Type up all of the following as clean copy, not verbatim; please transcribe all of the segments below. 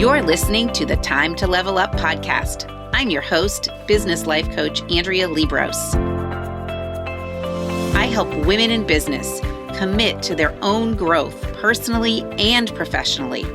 You're listening to the Time to Level Up podcast. I'm your host, business life coach Andrea Liebross. I help women in business commit to their own growth personally and professionally.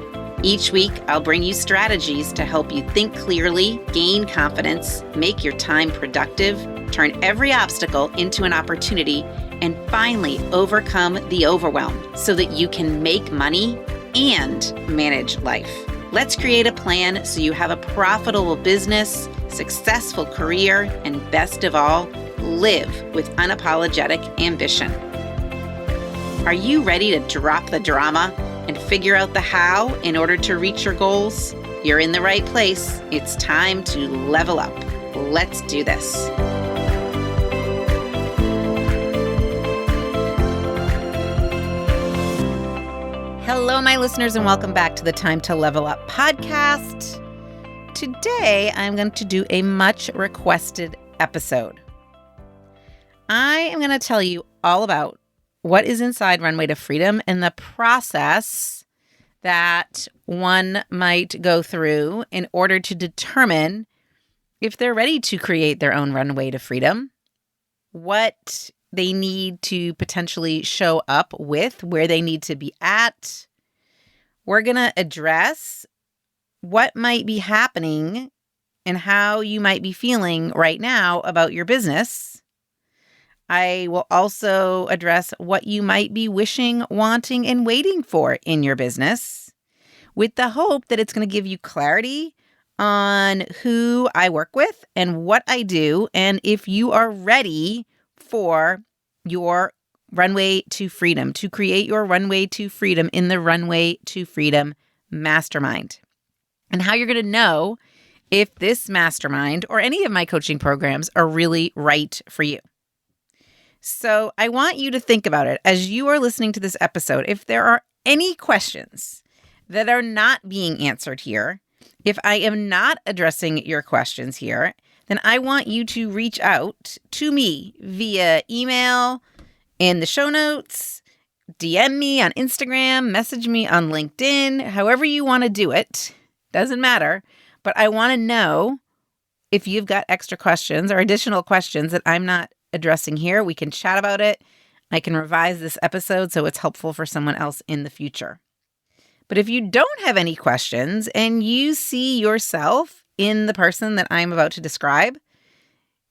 Each week, I'll bring you strategies to help you think clearly, gain confidence, make your time productive, turn every obstacle into an opportunity, and finally overcome the overwhelm so that you can make money and manage life. Let's create a plan so you have a profitable business, successful career, and best of all, live with unapologetic ambition. Are you ready to drop the drama and figure out the how in order to reach your goals? You're in the right place. It's time to level up. Let's do this. Hello, my listeners, and welcome back to the Time to Level Up podcast. Today, I'm going to do a much requested episode. I am going to tell you all about what is inside Runway to Freedom and the process that one might go through in order to determine if they're ready to create their own runway to freedom, what they need to potentially show up with, where they need to be at. We're going to address what might be happening and how you might be feeling right now about your business. I will also address what you might be wishing, wanting, and waiting for in your business with the hope that it's going to give you clarity on who I work with and what I do, and if you are ready for your runway to freedom, to create your runway to freedom in the Runway to Freedom Mastermind, and how you're going to know if this mastermind or any of my coaching programs are really right for you. So I want you to think about it as you are listening to this episode. If there are any questions that are not being answered here, if I am not addressing your questions here, then I want you to reach out to me via email, in the show notes, DM me on Instagram, message me on LinkedIn, however you want to do it. Doesn't matter. But I want to know if you've got extra questions or additional questions that I'm not addressing here. We can chat about it. I can revise this episode so it's helpful for someone else in the future. But if you don't have any questions and you see yourself in the person that I'm about to describe,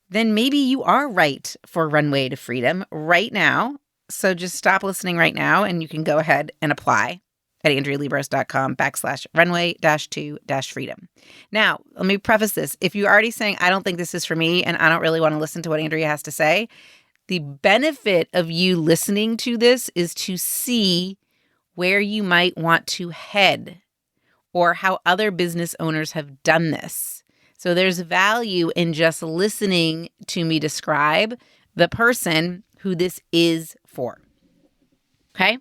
then maybe you are right for Runway to Freedom right now. So just stop listening right now and you can go ahead and apply at andrealiebross.com/runway-to-freedom. Now, let me preface this. If you're already saying, I don't think this is for me and I don't really want to listen to what Andrea has to say, the benefit of you listening to this is to see where you might want to head or how other business owners have done this. So there's value in just listening to me describe the person who this is for. Okay?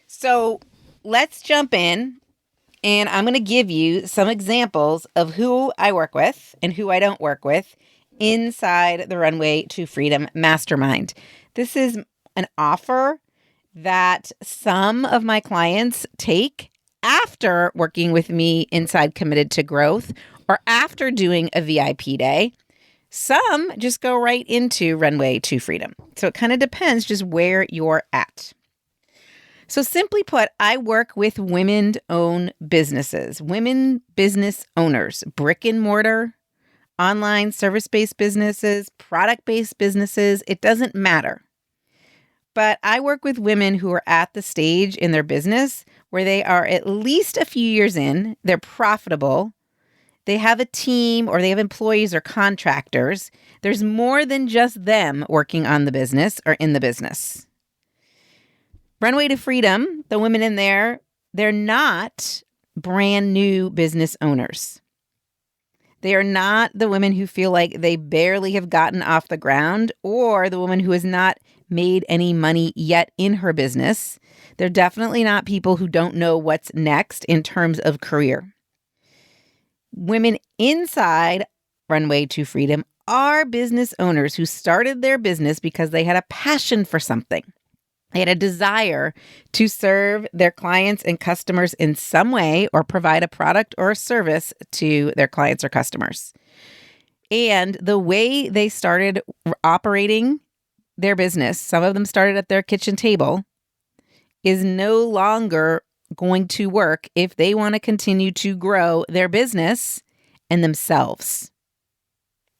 So let's jump in, and I'm going to give you some examples of who I work with and who I don't work with inside the Runway to Freedom Mastermind. This is an offer that some of my clients take after working with me inside Committed to Growth or after doing a VIP day. Some just go right into Runway to Freedom. So it kind of depends just where you're at. So simply put, I work with women-owned businesses, women business owners, brick and mortar, online service-based businesses, product-based businesses. It doesn't matter. But I work with women who are at the stage in their business where they are at least a few years in, they're profitable, they have a team or they have employees or contractors. There's more than just them working on the business or in the business. Runway to Freedom, the women in there, they're not brand new business owners. They are not the women who feel like they barely have gotten off the ground or the woman who has not made any money yet in her business. They're definitely not people who don't know what's next in terms of career. Women inside Runway to Freedom are business owners who started their business because they had a passion for something. They had a desire to serve their clients and customers in some way or provide a product or a service to their clients or customers. And the way they started operating their business, some of them started at their kitchen table, is no longer going to work if they want to continue to grow their business and themselves.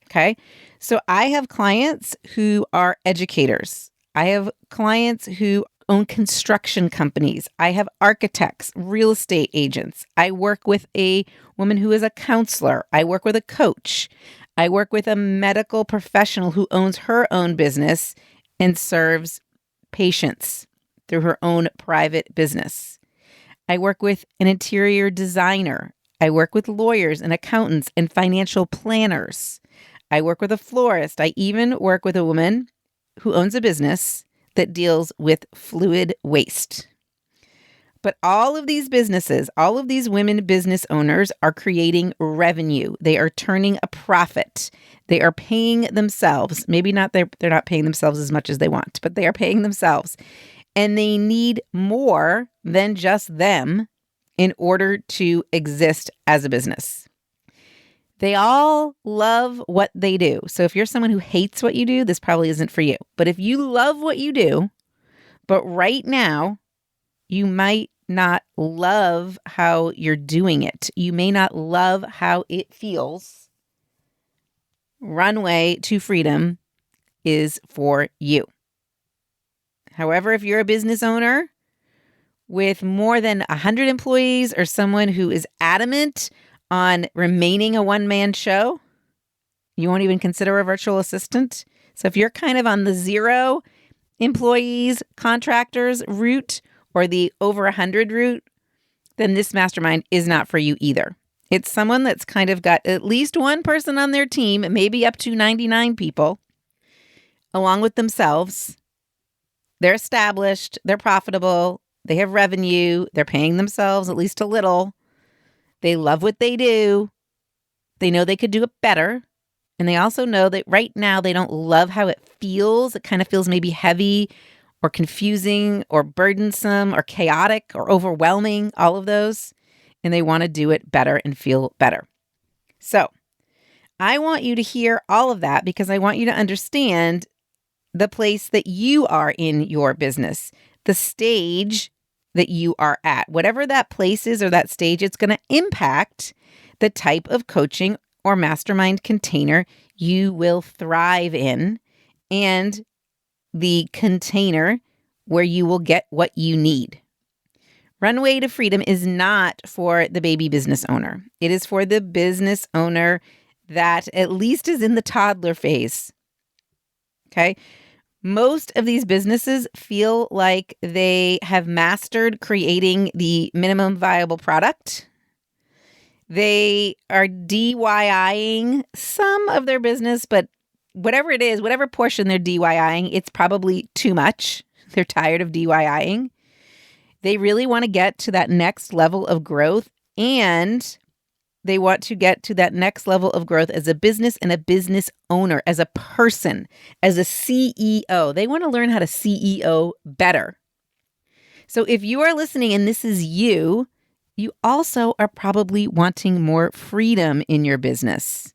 Okay. So I have clients who are educators. I have clients who own construction companies. I have architects, real estate agents. I work with a woman who is a counselor. I work with a coach. I work with a medical professional who owns her own business and serves patients through her own private business. I work with an interior designer. I work with lawyers and accountants and financial planners. I work with a florist. I even work with a woman who owns a business that deals with fluid waste. But all of these businesses, all of these women business owners are creating revenue. They are turning a profit. They are paying themselves. Maybe not they're not paying themselves as much as they want, but they are paying themselves. And they need more than just them in order to exist as a business. They all love what they do. So if you're someone who hates what you do, this probably isn't for you. But if you love what you do, but right now you might not love how you're doing it, you may not love how it feels, Runway to Freedom is for you. However, if you're a business owner with more than 100 employees or someone who is adamant on remaining a one-man show, you won't even consider a virtual assistant. So if you're kind of on the 0 employees, contractors route or the over 100 route, then this mastermind is not for you either. It's someone that's kind of got at least one person on their team, maybe up to 99 people, along with themselves. They're established, they're profitable, they have revenue, they're paying themselves at least a little. They love what they do. They know they could do it better. And they also know that right now they don't love how it feels. It kind of feels maybe heavy or confusing or burdensome or chaotic or overwhelming, all of those. And they want to do it better and feel better. So I want you to hear all of that because I want you to understand the place that you are in your business, the stage that you are at. Whatever that place is or that stage, it's going to impact the type of coaching or mastermind container you will thrive in and the container where you will get what you need. Runway to Freedom is not for the baby business owner. It is for the business owner that at least is in the toddler phase. Okay? Most of these businesses feel like they have mastered creating the minimum viable product. They are DIYing some of their business, but whatever it is, whatever portion they're DIYing, it's probably too much. They're tired of DIYing. They really want to get to that next level of growth, and they want to get to that next level of growth as a business and a business owner, as a person, as a CEO. They want to learn how to CEO better. So if you are listening and this is you, you also are probably wanting more freedom in your business.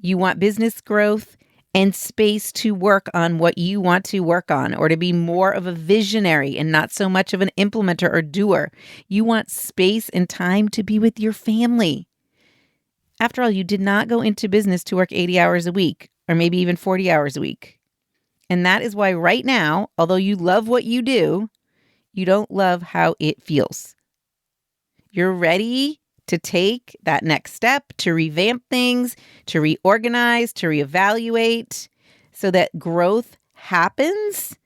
You want business growth and space to work on what you want to work on, or to be more of a visionary and not so much of an implementer or doer. You want space and time to be with your family. After all, you did not go into business to work 80 hours a week, or maybe even 40 hours a week. And that is why right now, although you love what you do, you don't love how it feels. You're ready to take that next step, to revamp things, to reorganize, to reevaluate, so that growth happens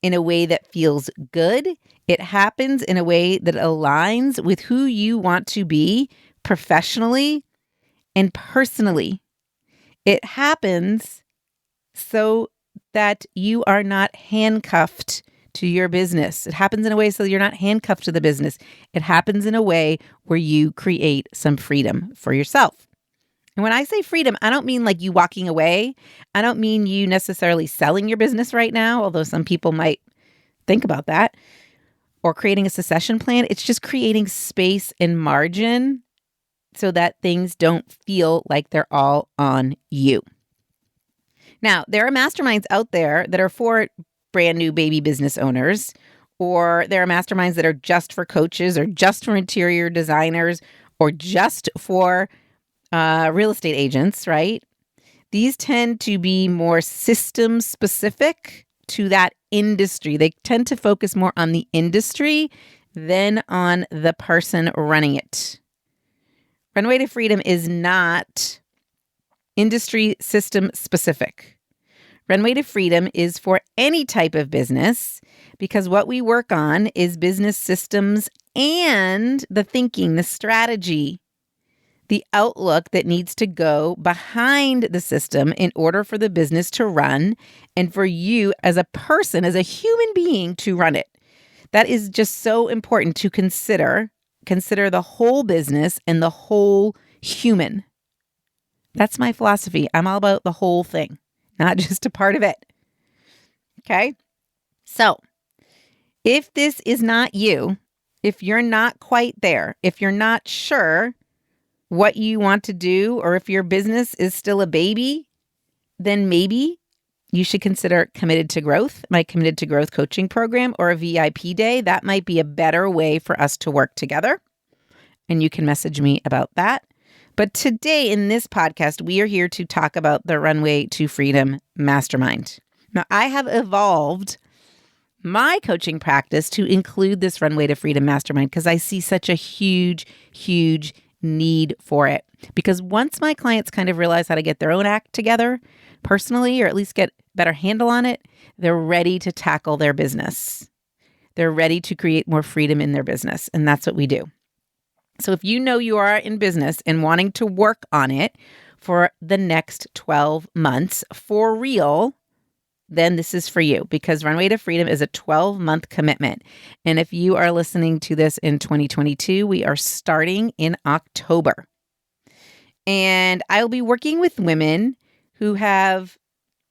in a way that feels good. It happens in a way that aligns with who you want to be professionally and personally. It happens so that you are not handcuffed to your business. It happens in a way so you're not handcuffed to the business. It happens in a way where you create some freedom for yourself. And when I say freedom, I don't mean like you walking away. I don't mean you necessarily selling your business right now, although some people might think about that. Or creating a succession plan. It's just creating space and margin so that things don't feel like they're all on you. Now, there are masterminds out there that are for brand new baby business owners, or there are masterminds that are just for coaches or just for interior designers or just for real estate agents, right? These tend to be more system specific to that industry. They tend to focus more on the industry than on the person running it. Runway to Freedom is not industry system specific. Runway to Freedom is for any type of business because what we work on is business systems and the thinking, the strategy, the outlook that needs to go behind the system in order for the business to run and for you as a person, as a human being to run it. That is just so important to consider. Consider the whole business and the whole human. That's my philosophy. I'm all about the whole thing, not just a part of it. Okay? So, if this is not you, if you're not quite there, if you're not sure what you want to do, or if your business is still a baby, then maybe you should consider Committed to Growth, my Committed to Growth coaching program, or a VIP day. That might be a better way for us to work together. And you can message me about that. But today in this podcast, we are here to talk about the Runway to Freedom Mastermind. Now, I have evolved my coaching practice to include this Runway to Freedom Mastermind because I see such a huge, huge need for it. Because once my clients kind of realize how to get their own act together personally, or at least get better handle on it, they're ready to tackle their business. They're ready to create more freedom in their business. And that's what we do. So if you know you are in business and wanting to work on it for the next 12 months for real, then this is for you because Runway to Freedom is a 12-month commitment. And if you are listening to this in 2022, we are starting in October. And I'll be working with women who have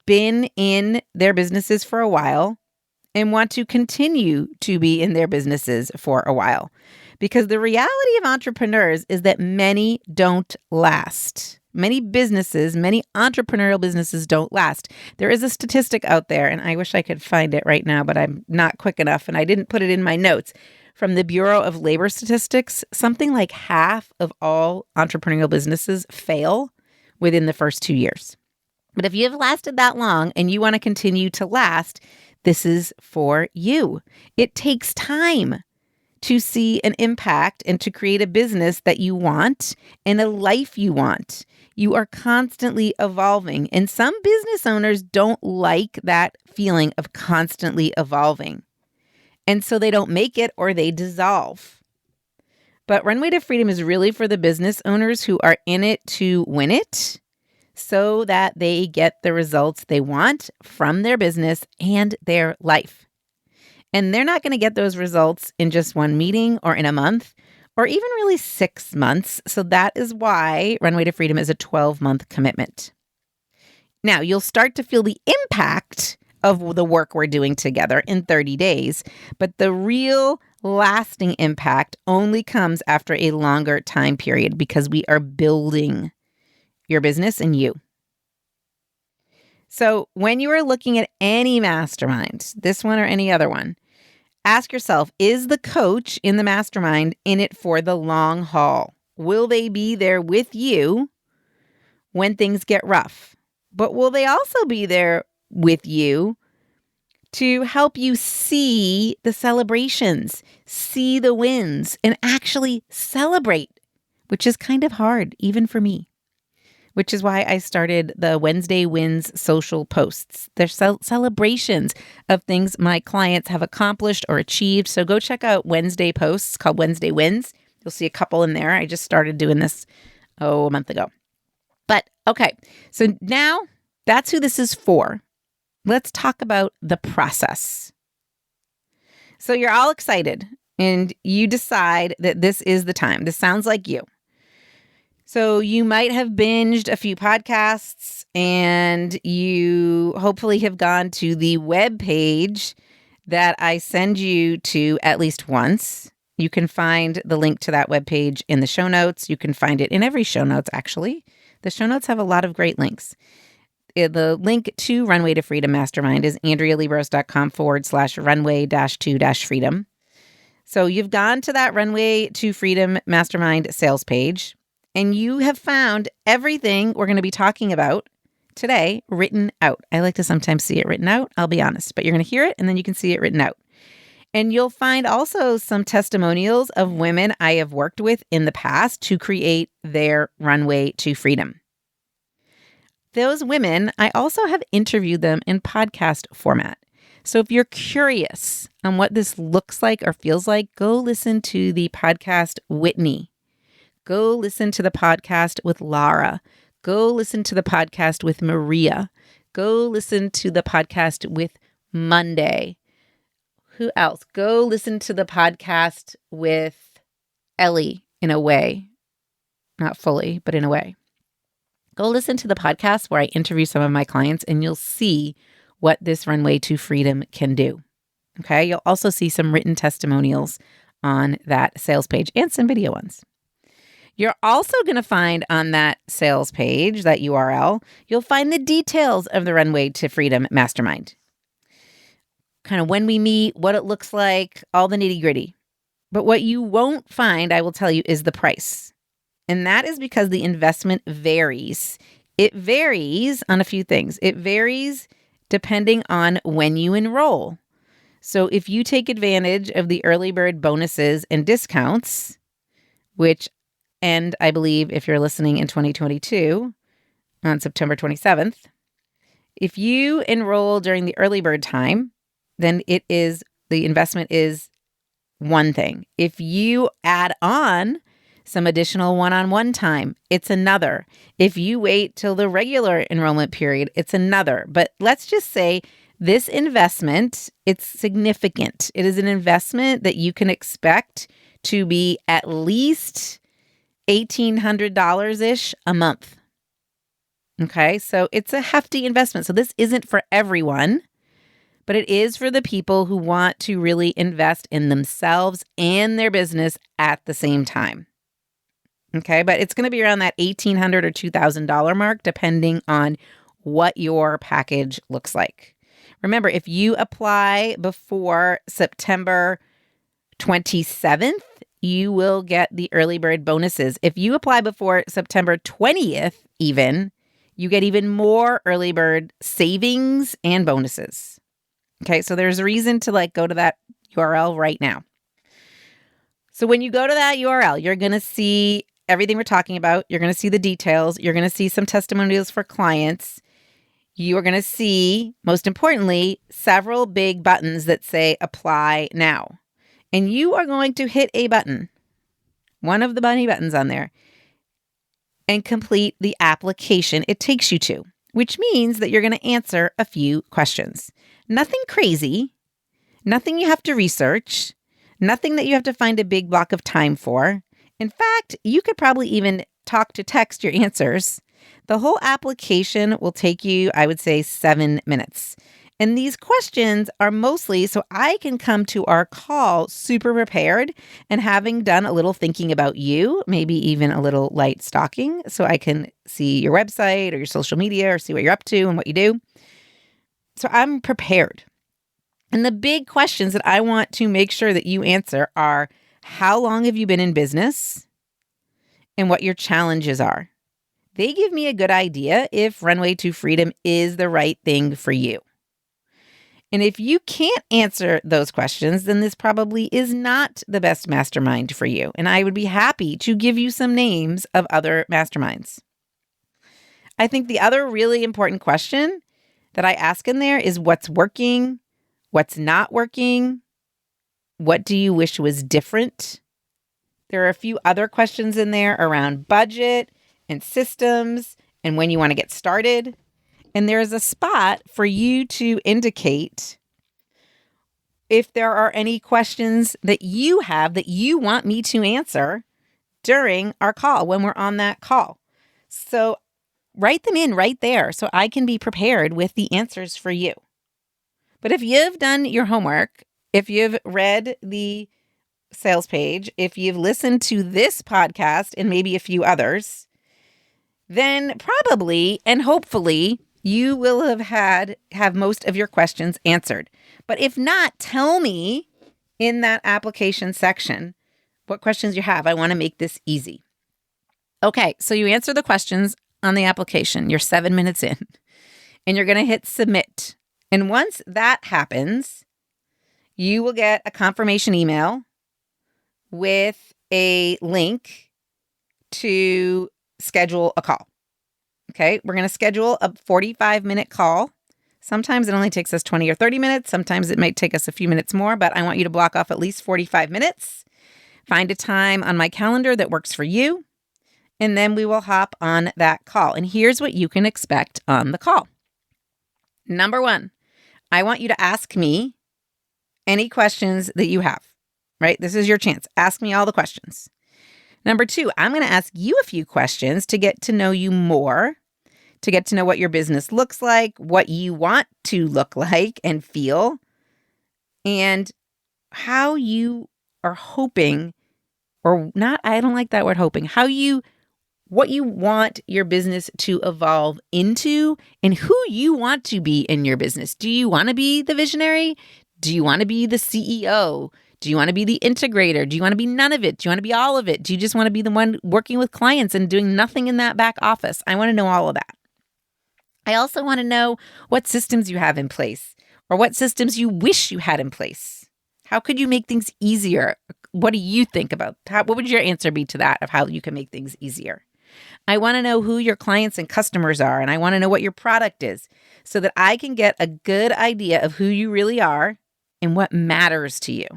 been in their businesses for a while and want to continue to be in their businesses for a while. Because the reality of entrepreneurs is that many don't last. Many businesses, many entrepreneurial businesses don't last. There is a statistic out there, and I wish I could find it right now, but I'm not quick enough, and I didn't put it in my notes. From the Bureau of Labor Statistics, something like half of all entrepreneurial businesses fail within the first 2 years. But if you have lasted that long and you want to continue to last, this is for you. It takes time to see an impact and to create a business that you want and a life you want. You are constantly evolving, and some business owners don't like that feeling of constantly evolving. And so they don't make it or they dissolve. But Runway to Freedom is really for the business owners who are in it to win it so that they get the results they want from their business and their life. And they're not going to get those results in just one meeting or in a month or even really 6 months. So that is why Runway to Freedom is a 12-month commitment. Now, you'll start to feel the impact of the work we're doing together in 30 days, but the real lasting impact only comes after a longer time period because we are building your business and you. So when you are looking at any mastermind, this one or any other one, ask yourself, is the coach in the mastermind in it for the long haul? Will they be there with you when things get rough? But will they also be there with you to help you see the celebrations, see the wins, and actually celebrate, which is kind of hard, even for me, which is why I started the Wednesday Wins social posts. They're celebrations of things my clients have accomplished or achieved. So go check out Wednesday posts called Wednesday Wins. You'll see a couple in there. I just started doing this, a month ago. But okay, so now that's who this is for. Let's talk about the process. So you're all excited and you decide that this is the time. This sounds like you. So you might have binged a few podcasts and you hopefully have gone to the webpage that I send you to at least once. You can find the link to that webpage in the show notes. You can find it in every show notes, actually. The show notes have a lot of great links. The link to Runway to Freedom Mastermind is AndreaLiebross.com/runway-to-freedom. So you've gone to that Runway to Freedom Mastermind sales page, and you have found everything we're going to be talking about today written out. I like to sometimes see it written out, I'll be honest, but you're going to hear it and then you can see it written out. And you'll find also some testimonials of women I have worked with in the past to create their runway to freedom. Those women, I also have interviewed them in podcast format. So if you're curious on what this looks like or feels like, go listen to the podcast Whitney. Go listen to the podcast with Lara. Go listen to the podcast with Maria. Go listen to the podcast with Monday. Who else? Go listen to the podcast with Ellie in a way. Not fully, but in a way. Go listen to the podcast where I interview some of my clients and you'll see what this runway to freedom can do. Okay. You'll also see some written testimonials on that sales page and some video ones. You're also going to find on that sales page, that URL, you'll find the details of the Runway to Freedom Mastermind. Kind of when we meet, what it looks like, all the nitty gritty. But what you won't find, I will tell you, is the price. And that is because the investment varies. It varies on a few things. It varies depending on when you enroll. So if you take advantage of the early bird bonuses and discounts, which end, I believe, if you're listening in 2022 on September 27th, if you enroll during the early bird time, then the investment is one thing. If you add on some additional one-on-one time, it's another. If you wait till the regular enrollment period, it's another. But let's just say this investment, it's significant. It is an investment that you can expect to be at least $1,800-ish a month. Okay, so it's a hefty investment. So this isn't for everyone, but it is for the people who want to really invest in themselves and their business at the same time. Okay, but it's going to be around that $1,800 or $2,000 mark, depending on what your package looks like. Remember, if you apply before September 27th, you will get the early bird bonuses. If you apply before September 20th, you get even more early bird savings and bonuses. Okay, so there's a reason to go to that URL right now. So when you go to that URL, you're going to see everything we're talking about. You're going to see the details. You're going to see some testimonials for clients. You are going to see, most importantly, several big buttons that say apply now. And you are going to hit a button, one of the bunny buttons on there, and complete the application it takes you to, which means that you're going to answer a few questions. Nothing crazy, nothing you have to research, nothing that you have to find a big block of time for. In fact, you could probably even talk to text your answers. The whole application will take you, I would say, 7 minutes. And these questions are mostly so I can come to our call super prepared and having done a little thinking about you, maybe even a little light stalking, so I can see your website or your social media or see what you're up to and what you do. So I'm prepared. And the big questions that I want to make sure that you answer are, how long have you been in business and what your challenges are? They give me a good idea if Runway to Freedom is the right thing for you. And if you can't answer those questions, then this probably is not the best mastermind for you. And I would be happy to give you some names of other masterminds. I think the other really important question that I ask in there is what's working, what's not working, what do you wish was different? There are a few other questions in there around budget and systems and when you want to get started. And there's a spot for you to indicate if there are any questions that you have that you want me to answer during our call when we're on that call. So write them in right there so I can be prepared with the answers for you. But if you've done your homework, if you've read the sales page, if you've listened to this podcast and maybe a few others, then probably and hopefully you will have most of your questions answered. But if not, tell me in that application section what questions you have. I want to make this easy. Okay, so you answer the questions on the application. You're 7 minutes in, and you're going to hit submit. And once that happens, you will get a confirmation email with a link to schedule a call. Okay, we're going to schedule a 45-minute call. Sometimes it only takes us 20 or 30 minutes. Sometimes it might take us a few minutes more, but I want you to block off at least 45 minutes. Find a time on my calendar that works for you, and then we will hop on that call. And here's what you can expect on the call. Number one, I want you to ask me any questions that you have, right? This is your chance. Ask me all the questions. Number two, I'm going to ask you a few questions to get to know you more, to get to know what your business looks like, what you want to look like and feel, and how you are hoping, or not, I don't like that word hoping, what you want your business to evolve into and who you want to be in your business. Do you want to be the visionary? Do you want to be the CEO? Do you want to be the integrator? Do you want to be none of it? Do you want to be all of it? Do you just want to be the one working with clients and doing nothing in that back office? I want to know all of that. I also want to know what systems you have in place or what systems you wish you had in place. How could you make things easier? What do you think about what would your answer be to that of how you can make things easier? I want to know who your clients and customers are, and I want to know what your product is so that I can get a good idea of who you really are and what matters to you.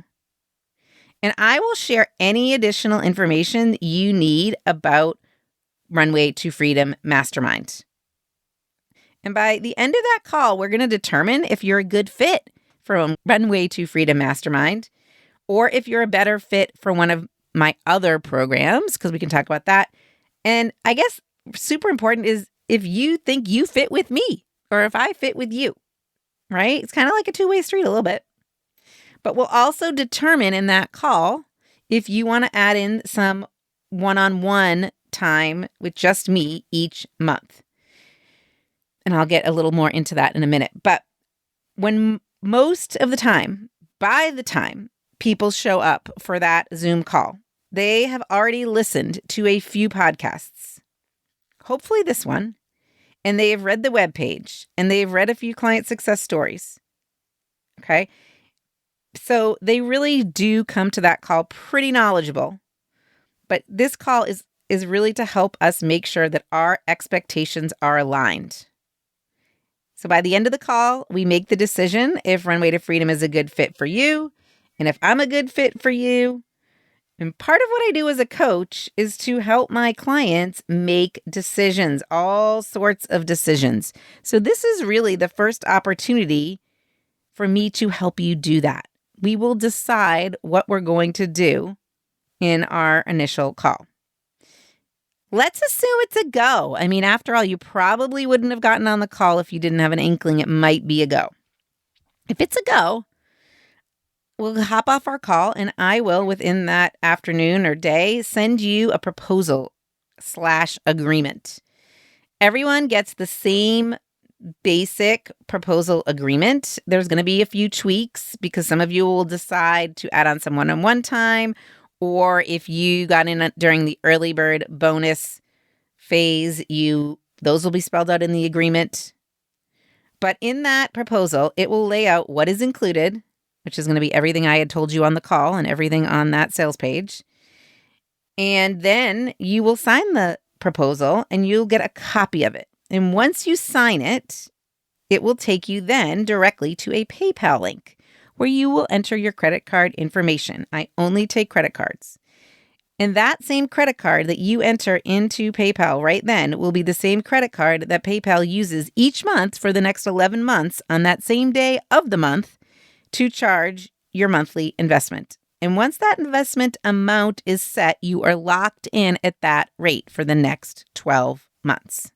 And I will share any additional information you need about Runway to Freedom Mastermind. And by the end of that call, we're going to determine if you're a good fit for Runway to Freedom Mastermind or if you're a better fit for one of my other programs, because we can talk about that. And I guess super important is if you think you fit with me or if I fit with you, right? It's kind of like a two-way street a little bit. But we'll also determine in that call if you want to add in some one-on-one time with just me each month. And I'll get a little more into that in a minute. But when most of the time, by the time people show up for that Zoom call, they have already listened to a few podcasts, hopefully this one, and they have read the webpage and they've read a few client success stories. Okay. So they really do come to that call pretty knowledgeable. But this call is really to help us make sure that our expectations are aligned. So by the end of the call, we make the decision if Runway to Freedom is a good fit for you and if I'm a good fit for you. And part of what I do as a coach is to help my clients make decisions, all sorts of decisions. So this is really the first opportunity for me to help you do that. We will decide what we're going to do in our initial call. Let's assume it's a go. I mean, after all, you probably wouldn't have gotten on the call if you didn't have an inkling it might be a go. If it's a go, we'll hop off our call and I will, within that afternoon or day, send you a proposal/agreement. Everyone gets the same basic proposal agreement. There's going to be a few tweaks because some of you will decide to add on some one-on-one time, or if you got in during the early bird bonus phase, those will be spelled out in the agreement. But in that proposal, it will lay out what is included, which is going to be everything I had told you on the call and everything on that sales page. And then you will sign the proposal and you'll get a copy of it. And once you sign it, it will take you then directly to a PayPal link where you will enter your credit card information. I only take credit cards. And that same credit card that you enter into PayPal right then will be the same credit card that PayPal uses each month for the next 11 months on that same day of the month to charge your monthly investment. And once that investment amount is set, you are locked in at that rate for the next 12 months.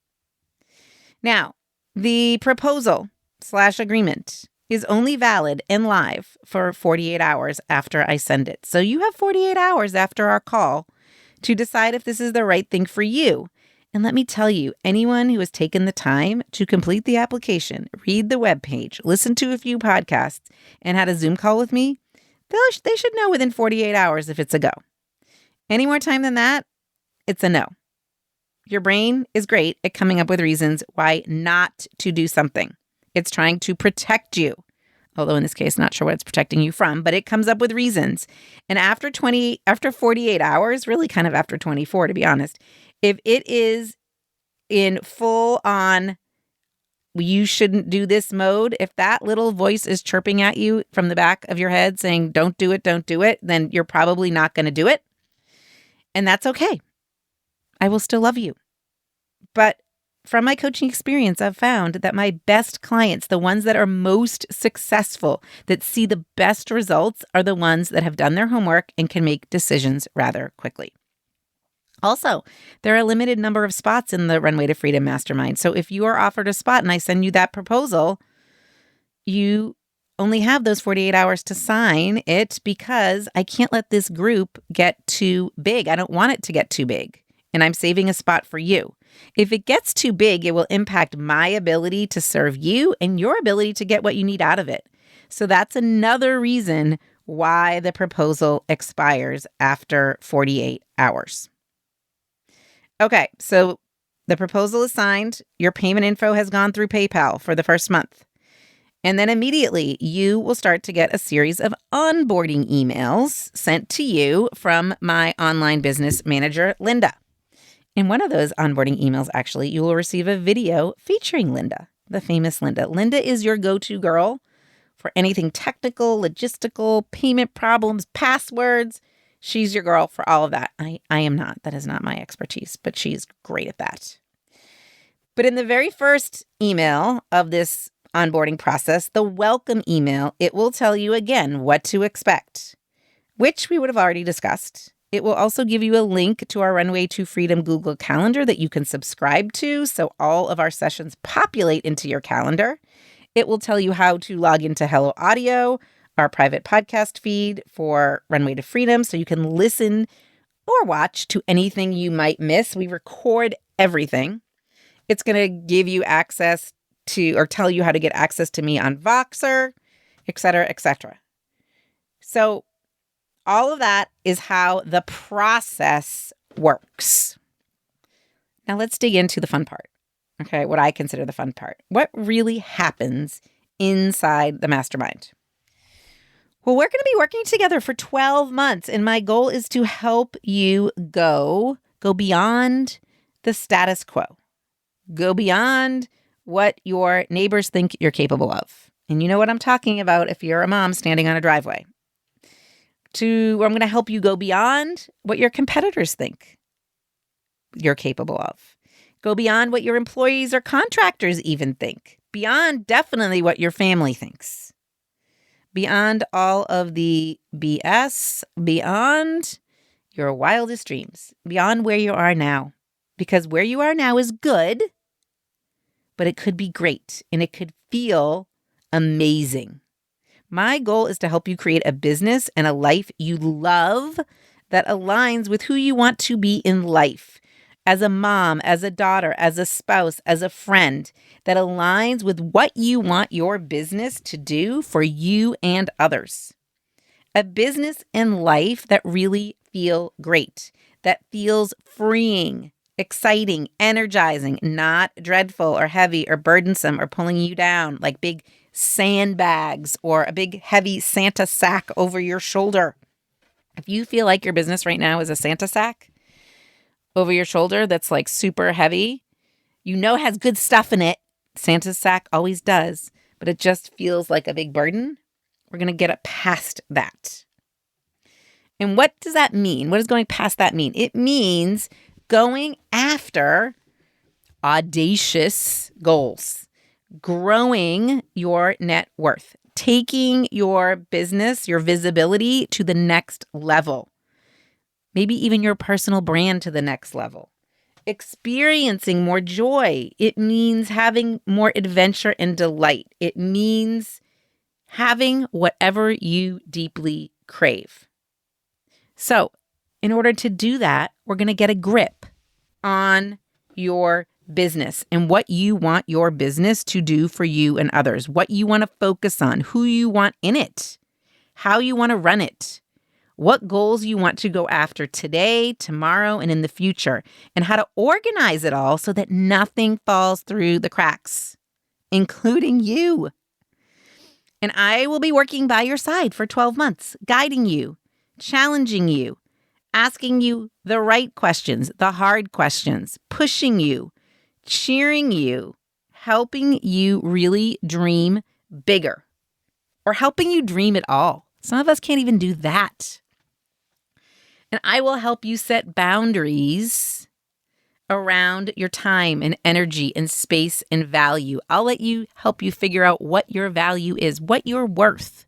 Now, the proposal/agreement is only valid and live for 48 hours after I send it. So you have 48 hours after our call to decide if this is the right thing for you. And let me tell you, anyone who has taken the time to complete the application, read the webpage, listen to a few podcasts, and had a Zoom call with me, they should know within 48 hours if it's a go. Any more time than that, it's a no. Your brain is great at coming up with reasons why not to do something. It's trying to protect you. Although in this case, not sure what it's protecting you from, but it comes up with reasons. And after 48 hours, really kind of after 24, to be honest, if it is in full on, you shouldn't do this mode, if that little voice is chirping at you from the back of your head saying, don't do it, then you're probably not going to do it. And that's okay. I will still love you. But from my coaching experience, I've found that my best clients, the ones that are most successful, that see the best results, are the ones that have done their homework and can make decisions rather quickly. Also, there are a limited number of spots in the Runway to Freedom Mastermind. So if you are offered a spot and I send you that proposal, you only have those 48 hours to sign it, because I can't let this group get too big. I don't want it to get too big. And I'm saving a spot for you. If it gets too big, it will impact my ability to serve you and your ability to get what you need out of it. So that's another reason why the proposal expires after 48 hours. Okay, so the proposal is signed. Your payment info has gone through PayPal for the first month. And then immediately you will start to get a series of onboarding emails sent to you from my online business manager, Linda. In one of those onboarding emails, actually, you will receive a video featuring Linda, the famous Linda. Linda is your go-to girl for anything technical, logistical, payment problems, passwords. She's your girl for all of that. I am not. That is not my expertise, but she's great at that. But in the very first email of this onboarding process, the welcome email, it will tell you again what to expect, which we would have already discussed. It will also give you a link to our Runway to Freedom Google Calendar that you can subscribe to, so all of our sessions populate into your calendar. It will tell you how to log into Hello Audio, our private podcast feed for Runway to Freedom, so you can listen or watch to anything you might miss. We record everything. It's going to give you access to, or tell you how to get access to me on Voxer, et cetera, et cetera. So all of that is how the process works. Now let's dig into the fun part. Okay, what I consider the fun part. What really happens inside the mastermind? Well, we're going to be working together for 12 months, and my goal is to help you go beyond the status quo. Go beyond what your neighbors think you're capable of. And you know what I'm talking about if you're a mom standing on a driveway. I'm going to help you go beyond what your competitors think you're capable of. Go beyond what your employees or contractors even think. Beyond definitely what your family thinks. Beyond all of the BS. Beyond your wildest dreams. Beyond where you are now. Because where you are now is good, but it could be great and it could feel amazing. My goal is to help you create a business and a life you love that aligns with who you want to be in life. As a mom, as a daughter, as a spouse, as a friend, that aligns with what you want your business to do for you and others. A business and life that really feel great, that feels freeing, exciting, energizing, not dreadful or heavy or burdensome or pulling you down like big sandbags or a big heavy Santa sack over your shoulder. If you feel like your business right now is a Santa sack over your shoulder that's like super heavy, you know it has good stuff in it. Santa's sack always does, but it just feels like a big burden. We're going to get it past that. And what does that mean? What does going past that mean? It means going after audacious goals, growing your net worth, taking your business, your visibility to the next level, maybe even your personal brand to the next level, experiencing more joy. It means having more adventure and delight. It means having whatever you deeply crave. So, in order to do that, we're going to get a grip on your business and what you want your business to do for you and others, what you want to focus on, who you want in it, how you want to run it, what goals you want to go after today, tomorrow, and in the future, and how to organize it all so that nothing falls through the cracks, including you. And I will be working by your side for 12 months, guiding you, challenging you, asking you the right questions, the hard questions, pushing you, cheering you, helping you really dream bigger, or helping you dream it all. Some of us can't even do that. And I will help you set boundaries around your time and energy and space and value. I'll help you figure out what your value is, what you're worth.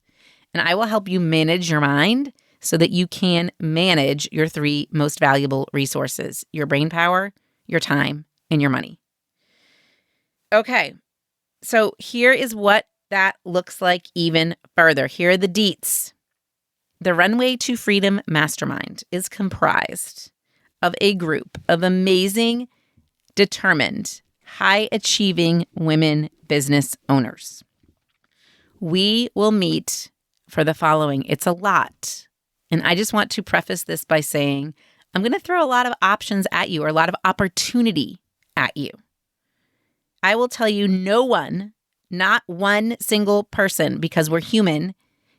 And I will help you manage your mind so that you can manage your 3 most valuable resources: your brain power, your time, and your money. Okay, so here is what that looks like even further. Here are the deets. The Runway to Freedom Mastermind is comprised of a group of amazing, determined, high-achieving women business owners. We will meet for the following. It's a lot. And I just want to preface this by saying I'm going to throw a lot of options at you, or a lot of opportunity at you. I will tell you no one, not one single person, because we're human,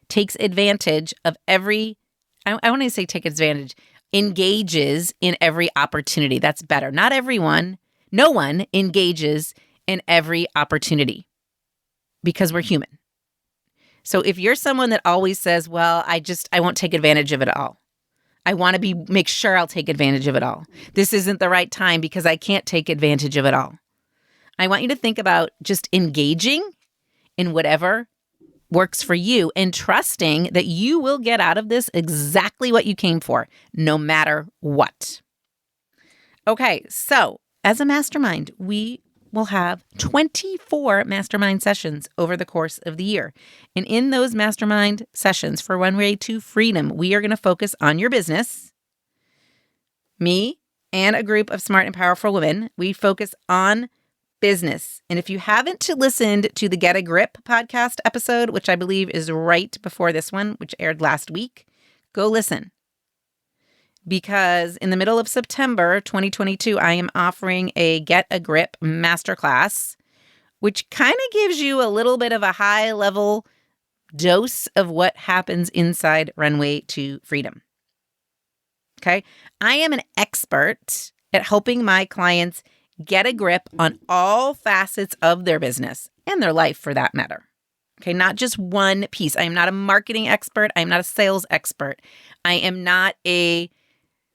takes advantage of every, I want to say take advantage, engages in every opportunity. That's better. Not everyone, no one engages in every opportunity because we're human. So if you're someone that always says, well, I won't take advantage of it all. I want to make sure I'll take advantage of it all. This isn't the right time because I can't take advantage of it all. I want you to think about just engaging in whatever works for you and trusting that you will get out of this exactly what you came for, no matter what. Okay, so as a mastermind, we will have 24 mastermind sessions over the course of the year. And in those mastermind sessions for Runway to Freedom, we are going to focus on your business. Me and a group of smart and powerful women, we focus on business. And if you haven't listened to the Get a Grip podcast episode, which I believe is right before this one, which aired last week, go listen. Because in the middle of September 2022, I am offering a Get a Grip masterclass, which kind of gives you a little bit of a high level dose of what happens inside Runway to Freedom. Okay. I am an expert at helping my clients get a grip on all facets of their business and their life for that matter. Okay, not just one piece. I am not a marketing expert. I am not a sales expert. I am not a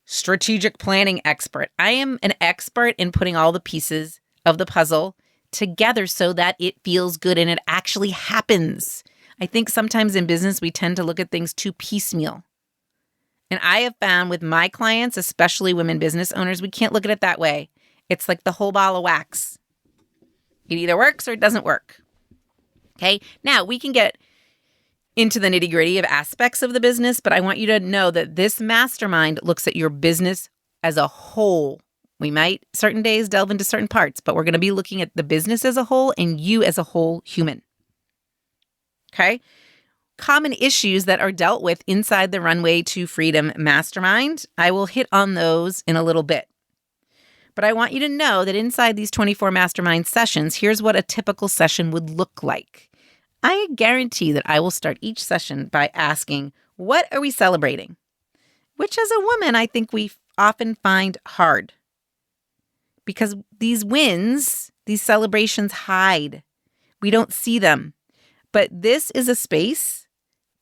strategic planning expert. I am an expert in putting all the pieces of the puzzle together so that it feels good and it actually happens. I think sometimes in business, we tend to look at things too piecemeal. And I have found with my clients, especially women business owners, we can't look at it that way. It's like the whole ball of wax. It either works or it doesn't work. Okay. Now we can get into the nitty gritty of aspects of the business, but I want you to know that this mastermind looks at your business as a whole. We might certain days delve into certain parts, but we're going to be looking at the business as a whole and you as a whole human. Okay. Common issues that are dealt with inside the Runway to Freedom mastermind. I will hit on those in a little bit. But I want you to know that inside these 24 mastermind sessions, here's what a typical session would look like. I guarantee that I will start each session by asking, what are we celebrating? Which as a woman, I think we often find hard. Because these wins, these celebrations hide. We don't see them. But this is a space,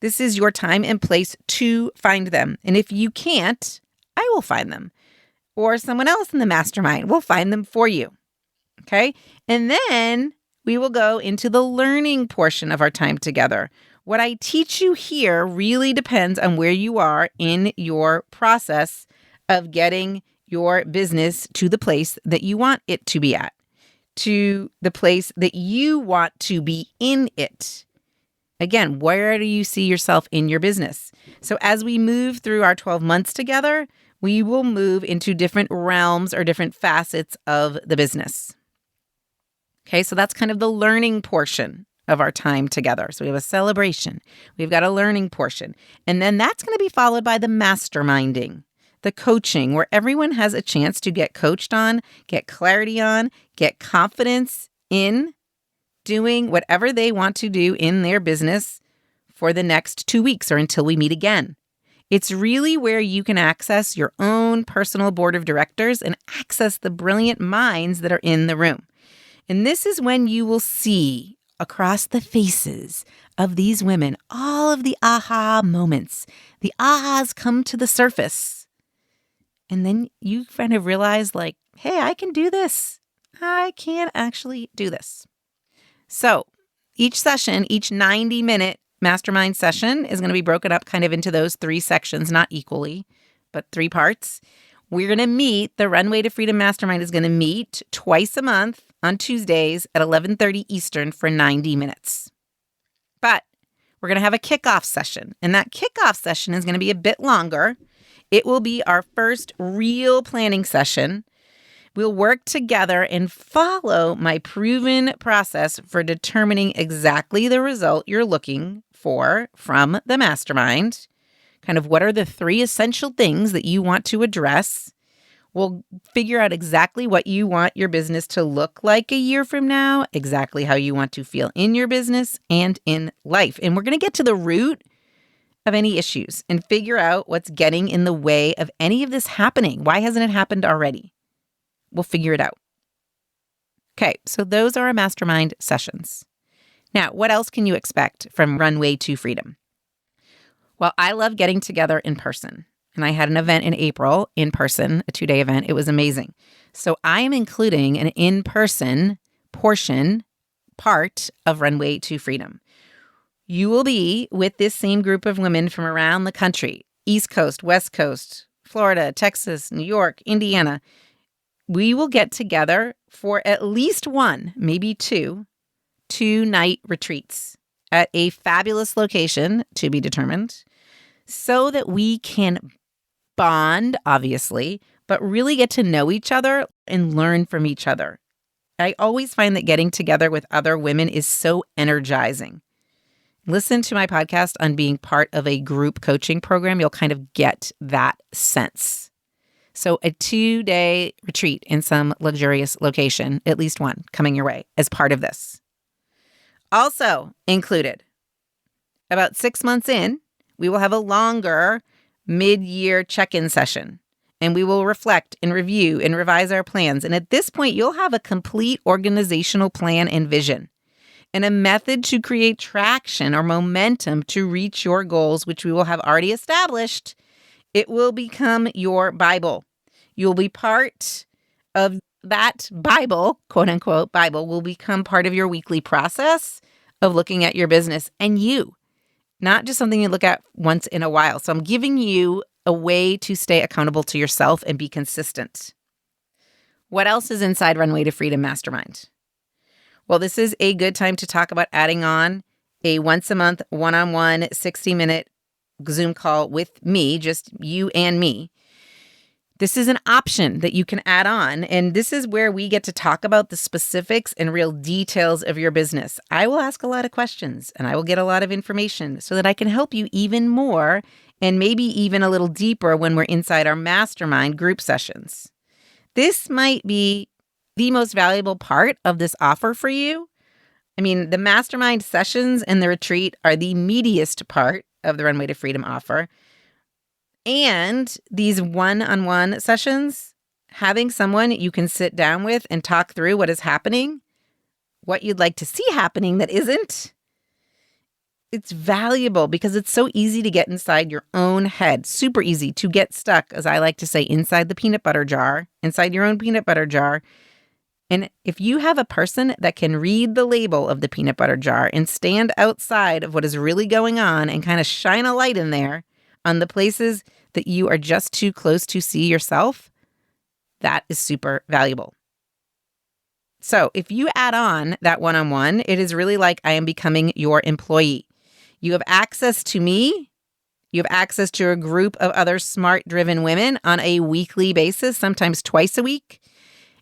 this is your time and place to find them. And if you can't, I will find them. Or someone else in the mastermind will find them for you. Okay? And then we will go into the learning portion of our time together. What I teach you here really depends on where you are in your process of getting your business to the place that you want it to be at, to the place that you want to be in it. Again, where do you see yourself in your business? So as we move through our 12 months together, we will move into different realms or different facets of the business. Okay, so that's kind of the learning portion of our time together. So we have a celebration, we've got a learning portion, and then that's going to be followed by the masterminding, the coaching, where everyone has a chance to get coached on, get clarity on, get confidence in doing whatever they want to do in their business for the next 2 weeks or until we meet again. It's really where you can access your own personal board of directors and access the brilliant minds that are in the room. And this is when you will see across the faces of these women all of the aha moments. The ahas come to the surface. And then you kind of realize like, hey, I can do this. I can actually do this. So each session, each 90-minute mastermind session is going to be broken up kind of into those 3 sections, not equally, but 3 parts. We're going to meet, the Runway to Freedom Mastermind is going to meet twice a month on Tuesdays at 11:30 Eastern for 90 minutes. But we're going to have a kickoff session, and that kickoff session is going to be a bit longer. It will be our first real planning session. We'll work together and follow my proven process for determining exactly the result you're looking for from the mastermind. Kind of what are the 3 essential things that you want to address. We'll figure out exactly what you want your business to look like a year from now, exactly how you want to feel in your business and in life. And we're going to get to the root of any issues and figure out what's getting in the way of any of this happening. Why hasn't it happened already? We'll figure it out. Okay, so those are our mastermind sessions. Now, what else can you expect from Runway to Freedom? Well, I love getting together in person. And I had an event in April in person, a 2-day event. It was amazing. So I am including an in-person part of Runway to Freedom. You will be with this same group of women from around the country, East Coast, West Coast, Florida, Texas, New York, Indiana. We will get together for at least 1, maybe 2 2-night retreats at a fabulous location to be determined so that we can bond, obviously, but really get to know each other and learn from each other. I always find that getting together with other women is so energizing. Listen to my podcast on being part of a group coaching program. You'll kind of get that sense. So a 2-day retreat in some luxurious location, at least 1 coming your way as part of this. Also included, about 6 months in, we will have a longer mid-year check-in session, and we will reflect and review and revise our plans. And at this point, you'll have a complete organizational plan and vision and a method to create traction or momentum to reach your goals, which we will have already established. It will become your Bible. You'll be part of that Bible, quote unquote, Bible will become part of your weekly process of looking at your business and you. Not just something you look at once in a while. So I'm giving you a way to stay accountable to yourself and be consistent. What else is inside Runway to Freedom Mastermind? Well, this is a good time to talk about adding on a once a month, one-on-one, 60-minute Zoom call with me, just you and me. This is an option that you can add on, and this is where we get to talk about the specifics and real details of your business. I will ask a lot of questions, and I will get a lot of information so that I can help you even more and maybe even a little deeper when we're inside our mastermind group sessions. This might be the most valuable part of this offer for you. I mean, the mastermind sessions and the retreat are the meatiest part of the Runway to Freedom offer. And these one-on-one sessions, having someone you can sit down with and talk through what is happening, what you'd like to see happening that isn't, it's valuable because it's so easy to get inside your own head, super easy to get stuck, as I like to say, inside the peanut butter jar, inside your own peanut butter jar. And if you have a person that can read the label of the peanut butter jar and stand outside of what is really going on and kind of shine a light in there on the places that you are just too close to see yourself, that is super valuable. So if you add on that one-on-one, it is really like I am becoming your employee. You have access to me. You have access to a group of other smart, driven women on a weekly basis, sometimes twice a week.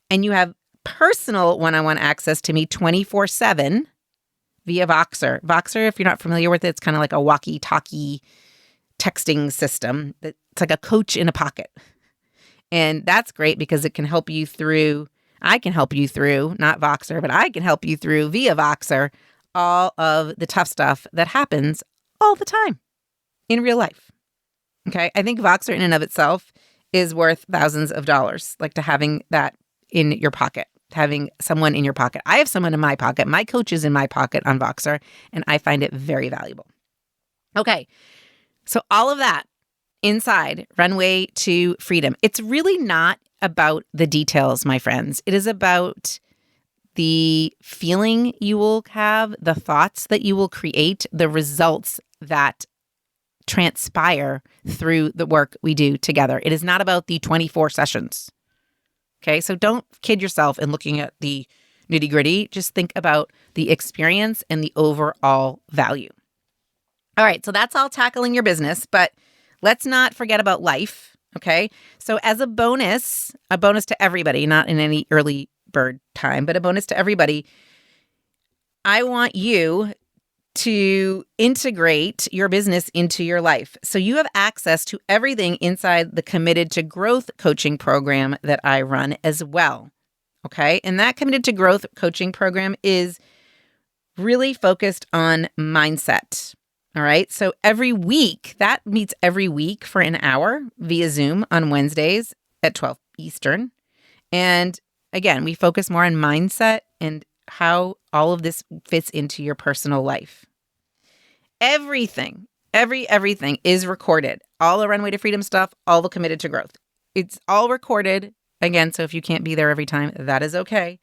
And you have personal one-on-one access to me 24/7 via Voxer. Voxer, if you're not familiar with it, it's kind of like a walkie-talkie texting system. It's like a coach in a pocket. And that's great because it can help you through, I can help you through, not Voxer, but I can help you through via Voxer, all of the tough stuff that happens all the time in real life. Okay. I think Voxer in and of itself is worth thousands of dollars, like to having that in your pocket, having someone in your pocket. I have someone in my pocket. My coach is in my pocket on Voxer, and I find it very valuable. Okay. So all of that inside Runway to Freedom. It's really not about the details, my friends. It is about the feeling you will have, the thoughts that you will create, the results that transpire through the work we do together. It is not about the 24 sessions. Okay, so don't kid yourself in looking at the nitty gritty. Just think about the experience and the overall value. All right, so that's all tackling your business, but let's not forget about life, okay? So as a bonus to everybody, not in any early bird time, but a bonus to everybody, I want you to integrate your business into your life. So you have access to everything inside the Committed to Growth coaching program that I run as well, okay? And that Committed to Growth coaching program is really focused on mindset. All right. So every week, that meets every week for an hour via Zoom on Wednesdays at 12 Eastern. And again, we focus more on mindset and how all of this fits into your personal life. Everything is recorded. All the Runway to Freedom stuff, all the Committed to Growth. It's all recorded. Again, so if you can't be there every time, that is okay.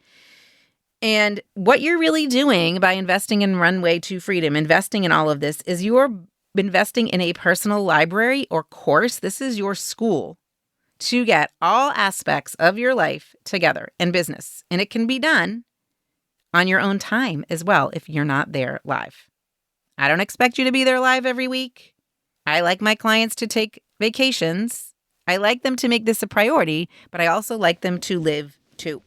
And what you're really doing by investing in Runway to Freedom, investing in all of this, is you're investing in a personal library or course. This is your school to get all aspects of your life together and business. And it can be done on your own time as well if you're not there live. I don't expect you to be there live every week. I like my clients to take vacations. I like them to make this a priority, but I also like them to live too.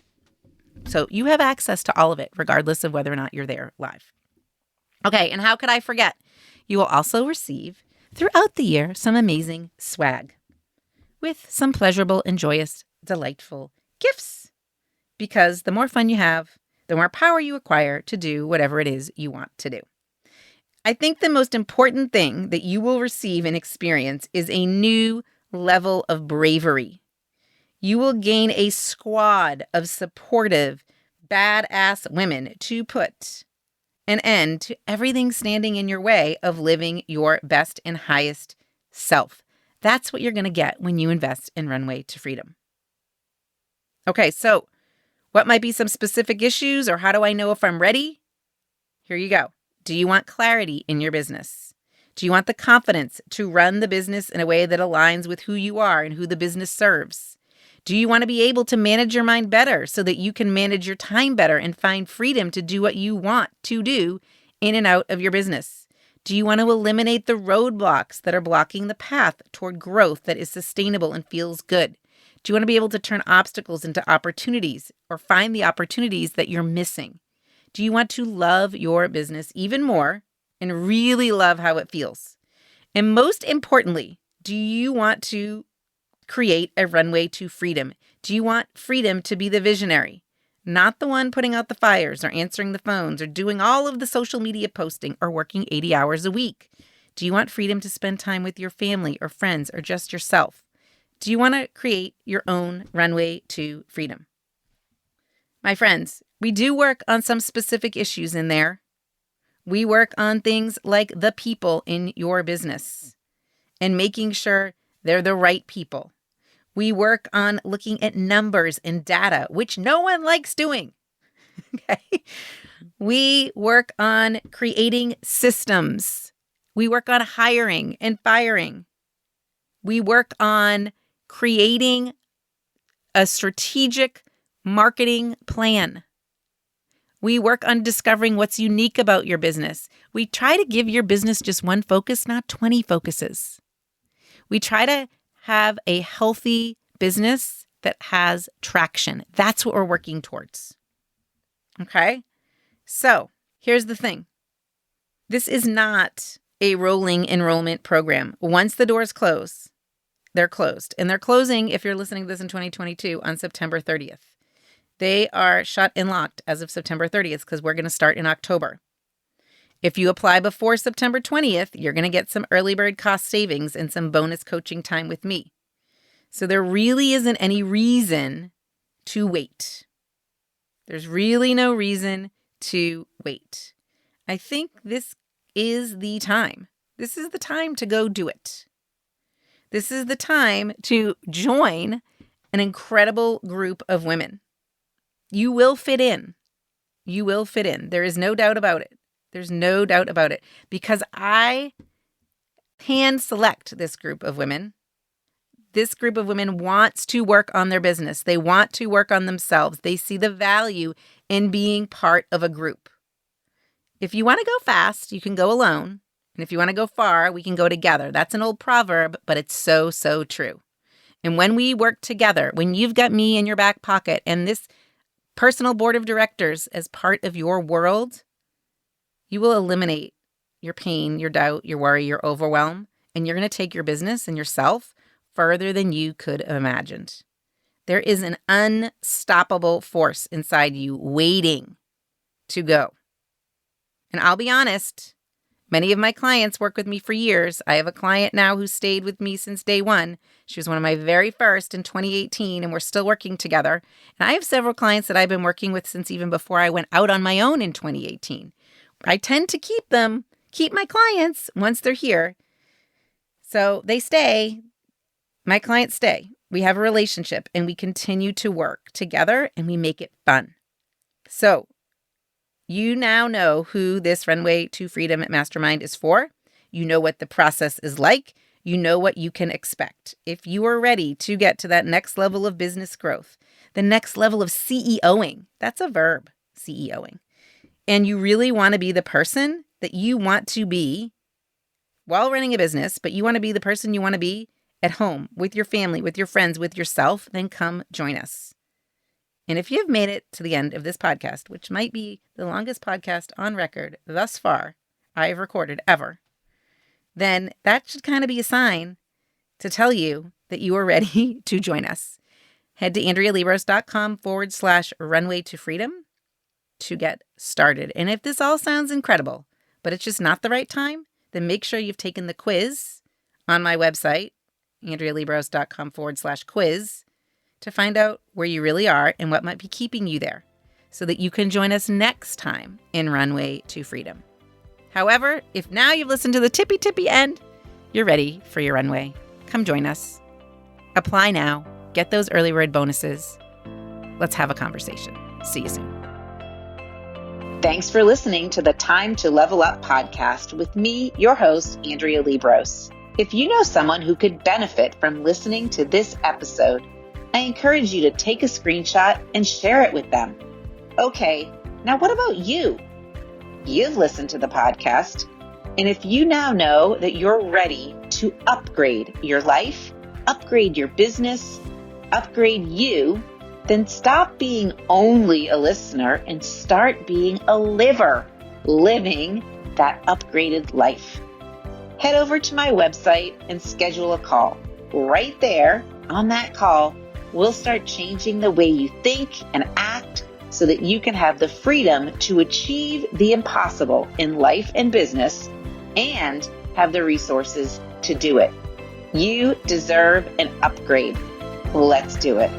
So you have access to all of it, regardless of whether or not you're there live. Okay, and how could I forget? You will also receive throughout the year some amazing swag with some pleasurable and joyous, delightful gifts. Because the more fun you have, the more power you acquire to do whatever it is you want to do. I think the most important thing that you will receive and experience is a new level of bravery. You will gain a squad of supportive, badass women to put an end to everything standing in your way of living your best and highest self. That's what you're going to get when you invest in Runway to Freedom. Okay, so what might be some specific issues, or how do I know if I'm ready? Here you go. Do you want clarity in your business? Do you want the confidence to run the business in a way that aligns with who you are and who the business serves? Do you want to be able to manage your mind better so that you can manage your time better and find freedom to do what you want to do in and out of your business? Do you want to eliminate the roadblocks that are blocking the path toward growth that is sustainable and feels good? Do you want to be able to turn obstacles into opportunities or find the opportunities that you're missing? Do you want to love your business even more and really love how it feels? And most importantly, do you want to create a runway to freedom? Do you want freedom to be the visionary, not the one putting out the fires or answering the phones or doing all of the social media posting or working 80 hours a week? Do you want freedom to spend time with your family or friends or just yourself? Do you want to create your own runway to freedom? My friends, we do work on some specific issues in there. We work on things like the people in your business and making sure they're the right people. We work on looking at numbers and data, which no one likes doing. Okay. We work on creating systems. We work on hiring and firing. We work on creating a strategic marketing plan. We work on discovering what's unique about your business, We try to give your business just one focus, not 20 focuses. We try to have a healthy business that has traction. That's what we're working towards. Okay? So here's the thing. This is not a rolling enrollment program. Once the doors close, they're closed. And they're closing, if you're listening to this in 2022, on September 30th. They are shut and locked as of September 30th because we're going to start in October. If you apply before September 20th, you're going to get some early bird cost savings and some bonus coaching time with me. So there really isn't any reason to wait. There's really no reason to wait. I think this is the time. This is the time to go do it. This is the time to join an incredible group of women. You will fit in. You will fit in. There is no doubt about it. There's no doubt about it. Because I hand select this group of women. This group of women wants to work on their business. They want to work on themselves. They see the value in being part of a group. If you want to go fast, you can go alone. And if you want to go far, we can go together. That's an old proverb, but it's so, so true. And when we work together, when you've got me in your back pocket and this personal board of directors as part of your world, you will eliminate your pain, your doubt, your worry, your overwhelm, and you're going to take your business and yourself further than you could have imagined. There is an unstoppable force inside you waiting to go. And I'll be honest, many of my clients work with me for years. I have a client now who stayed with me since day one. She was one of my very first in 2018, and we're still working together. And I have several clients that I've been working with since even before I went out on my own in 2018. I tend to keep my clients once they're here. So they stay. My clients stay. We have a relationship, and we continue to work together, and we make it fun. So you now know who this Runway to Freedom Mastermind is for. You know what the process is like. You know what you can expect. If you are ready to get to that next level of business growth, the next level of CEOing, that's a verb, CEOing, and you really want to be the person that you want to be while running a business, but you want to be the person you want to be at home, with your family, with your friends, with yourself, then come join us. And if you've made it to the end of this podcast, which might be the longest podcast on record thus far I've recorded ever, then that should kind of be a sign to tell you that you are ready to join us. Head to AndreaLiebross.com/runway to freedom to get started. And if this all sounds incredible, but it's just not the right time, then make sure you've taken the quiz on my website, AndreaLiebross.com/quiz, to find out where you really are and what might be keeping you there so that you can join us next time in Runway to Freedom. However, if now you've listened to the tippy end, you're ready for your runway. Come join us. Apply now. Get those early bird bonuses. Let's have a conversation. See you soon. Thanks for listening to the Time to Level Up podcast with me, your host, Andrea Liebross. If you know someone who could benefit from listening to this episode, I encourage you to take a screenshot and share it with them. Okay, now what about you? You've listened to the podcast, and if you now know that you're ready to upgrade your life, upgrade your business, upgrade you, then stop being only a listener and start being a liver, living that upgraded life. Head over to my website and schedule a call. Right there on that call, we'll start changing the way you think and act so that you can have the freedom to achieve the impossible in life and business and have the resources to do it. You deserve an upgrade. Let's do it.